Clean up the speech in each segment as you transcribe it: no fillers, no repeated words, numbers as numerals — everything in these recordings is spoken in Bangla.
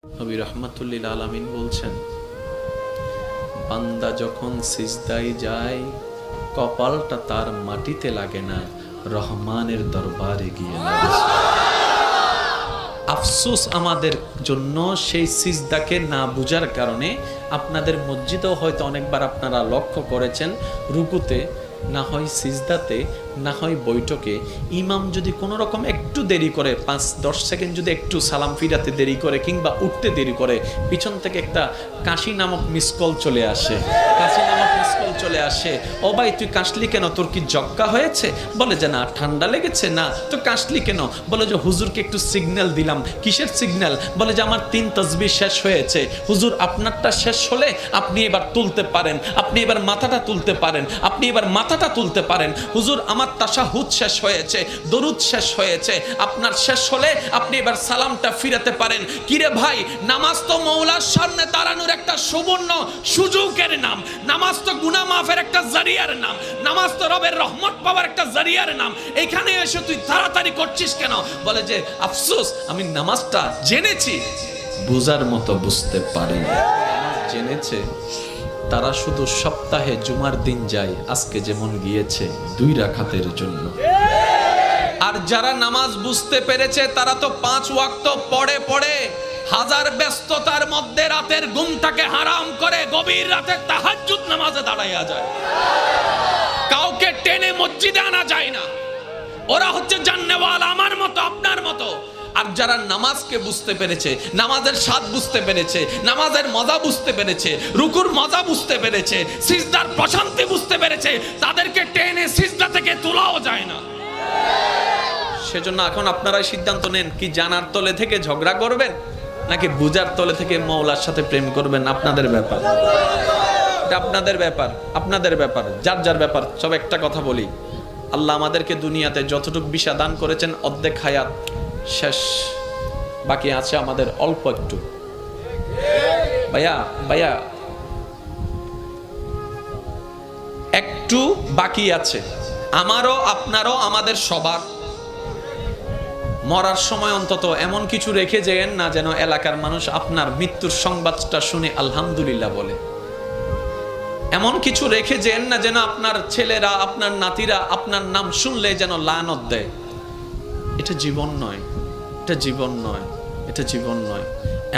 নবী রাহমাতুল্লিল আলামিন বলছেন, বান্দা যখন সিজদায় যায় কপালটা তার মাটিতে লাগে না, রহমানের দরবারে গিয়ে লাগে। আফসোস আমাদের জন্য সেই সিজদাকে না বুঝার কারণে। আপনাদের মসজিদেও হয়তো অনেকবার আপনারা লক্ষ্য করেছেন, রুকুতে না হয় সিজদাতে না হয় বৈঠকে ইমাম যদি কোনো রকম একটু দেরি করে, 5-10 সেকেন্ড যদি একটু সালাম ফিরাতে দেরি করে কিংবা উঠতে দেরি করে, পিছন থেকে একটা কাশি নামক মিসকল চলে আসে। চলে আসে, ও ভাই তুই কাশলি কেন, তোর কি জক্কা হয়েছে? বলে যে না, ঠান্ডা লেগেছে। না তো কাশলি কেন? বলে যে হুজুরকে একটু সিগন্যাল দিলাম। কিসের সিগন্যাল? বলে যে আমার 3 তাসবিহ শেষ হয়েছে। হুজুর আপনারটা শেষ হলে আপনি এবার তুলতে পারেন, আপনি এবার মাথাটা তুলতে পারেন, আপনি এবার মাথাটা তুলতে পারেন। হুজুর আমার তাশাহুদ শেষ হয়েছে, দরুদ শেষ হয়েছে, আপনার শেষ হলে আপনি এবার সালামটা ফিরাতে পারেন। কিরে ভাই, নামাজ তো মওলার সামনে দাঁড়ানোর একটা সুবর্ণ সুযোগের নাম, নামাজ তো গুনাহ মাফের একটা জারিয়ার নাম, নামাজ তো রবের রহমত পাওয়ার একটা জারিয়ার নাম। এখানে এসে তুই তাড়াতাড়ি করছিস কেন? বলে যে আফসোস, আমি নামাজটা জেনেছি, বুঝার মতো বুঝতে পারিনি। জেনেছে তারা শুধু সপ্তাহে জুমার দিন যায়, আজকে যেমন গিয়েছে 2 রাকাতের জন্য। আর যারা নামাজ বুঝতে পেরেছে তারা তো 5 ওয়াক্ত পড়ে হাজার ব্যস্ততার মধ্যে রাতের ঘুমটাকে হারাম করে গভীর রাতে তাহাজ্জুদ নামাজে দাঁড়াইয়া যায়। কাউকে টেনে মসজিদে আনা যায় না। ওরা হচ্ছে জান্নেওয়ালা, আমার মতো আপনার মতো। আর যারা নামাজকে বুঝতে পেরেছে, নামাজের স্বাদ বুঝতে পেরেছে, নামাজের মজা বুঝতে পেরেছে, রুকুর মজা বুঝতে পেরেছে, সিজদার প্রশান্তি বুঝতে পেরেছে, তাদেরকে টেনে সিজদা থেকে তোলাও যায় না। সেজন্য এখন আপনারাই সিদ্ধান্ত নেন, কি জানার তলে থেকে ঝগড়া করবেন নাকি বুঝার তলে থেকে মওলার সাথে প্রেম করবেন। আপনাদের ব্যাপার, এটা আপনাদের ব্যাপার, আপনাদের ব্যাপার, যার যার ব্যাপার। সব একটা কথা বলি, আল্লাহ আমাদেরকে দুনিয়াতে যতটুকু বিশা দান করেছেন, অর্ধেক হায়াত শেষ, বাকি আছে আমাদের অল্প একটু। ভাইয়া একটু বাকি আছে, আমারও আপনারও, আমাদের সবার। মরার সময় অন্তত এমন কিছু রেখে যেন না, যেন এলাকার মানুষ আপনার মৃত্যুর সংবাদটা শুনে আলহামদুলিল্লাহ বলে। এমন কিছু রেখে যেন না, যেন আপনার ছেলেরা, আপনার নাতিরা আপনার নাম শুনলে যেন লানত দেয়। এটা জীবন নয়, এটা জীবন নয়, এটা জীবন নয়।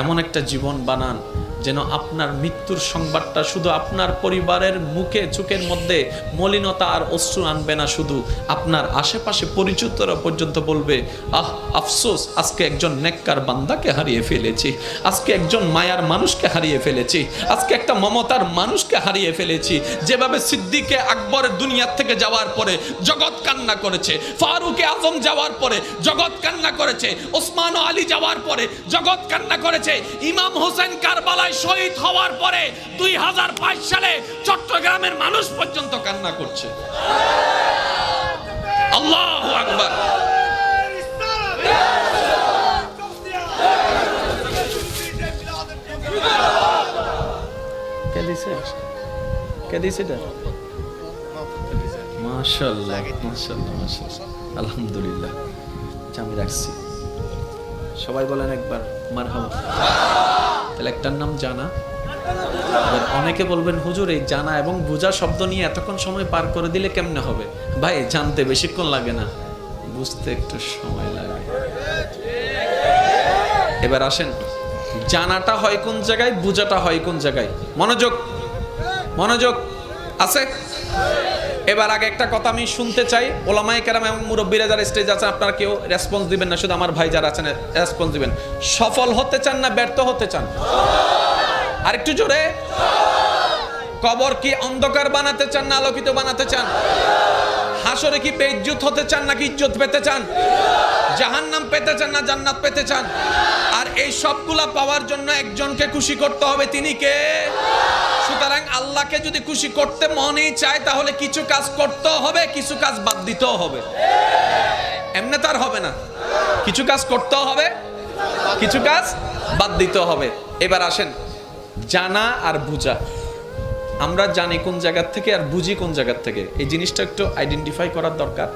এমন একটা জীবন বানান যেন আপনার মৃত্যুর সংবাদটা শুধু আপনার পরিবারের মুখে চোখের মধ্যে মলিনতা আর অশ্রু আনবে না, শুধু আপনার আশেপাশে পরিচিতরা পর্যন্ত বলবে, আহ আফসোস, আজকে একজন নেককার বান্দাকে হারিয়ে ফেলেছি, আজকে একজন মায়ার মানুষকে হারিয়ে ফেলেছি, আজকে একটা মমতার মানুষকে হারিয়ে ফেলেছি। যেভাবে সিদ্দিকে আকবরের দুনিয়ার থেকে যাওয়ার পরে জগৎ কান্না করেছে, ফারুকে আজম যাওয়ার পরে জগৎ কান্না করেছে, ওসমান ও আলী যাওয়ার পরে জগৎ কান্না করেছে, ইমাম হোসেন কারবালায় শহীদ হওয়ার পরে 2005 সালে চট্টগ্রামের মানুষ পর্যন্ত কান্না করছে। আল্লাহু আকবার। কে দিছে মাশাআল্লাহ, মাশাআল্লাহ, মাশাআল্লাহ, আলহামদুলিল্লাহ। আমি রাখছি, সবাই বলেন একবার মারহাবা। তাহলে একটার নাম জানা। অনেকে বলবেন, হুজুর এই জানা এবং বুঝা শব্দ নিয়ে এতক্ষণ সময় পার করে দিলে কেমনে হবে? ভাই, জানতে বেশিক্ষণ লাগে না, বুঝতে একটু সময় লাগে। এবার আসেন, জানাটা হয় কোন জায়গায়, বুঝাটা হয় কোন জায়গায়। মনোযোগ, মনোযোগ আছে। এবার আগে একটা কথা আমি শুনতে চাই, ওলামায়ে কেরাম এবং মুরব্বীরা যারা স্টেজ আছেন, আপনারা কেউ রেসপন্স দিবেন না, শুধু আমার ভাই যারা আছেন রেসপন্স দিবেন। সফল হতে চান না ব্যর্থ হতে চান? আরেকটু জোরে। কবর কি অন্ধকার বানাতে চান না আলোকিত বানাতে চান? হাসরে কি বেইজ্জত হতে চান নাকি ইজ্জত পেতে চান? জাহান্নাম পেতে চান না জান্নাত পেতে চান? আর এই সবগুলা পাওয়ার জন্য একজনকে খুশি করতে হবে, তিনি কে? সুতরাং আল্লাহকে যদি খুশি করতে মনেই চায়, তাহলে কিছু কাজ করতেও হবে, কিছু কাজ বাদ দিতেও হবে। এমনি তার হবে না, কিছু কাজ করতেও হবে, কিছু কাজ বাদ দিতেও হবে। এবার আসেন, জানা আর বুঝা। আমরা জানি কোন জায়গা থেকে আর বুঝি কোন জায়গা থেকে, এই জিনিসটা একটু আইডেন্টিফাই করার দরকার।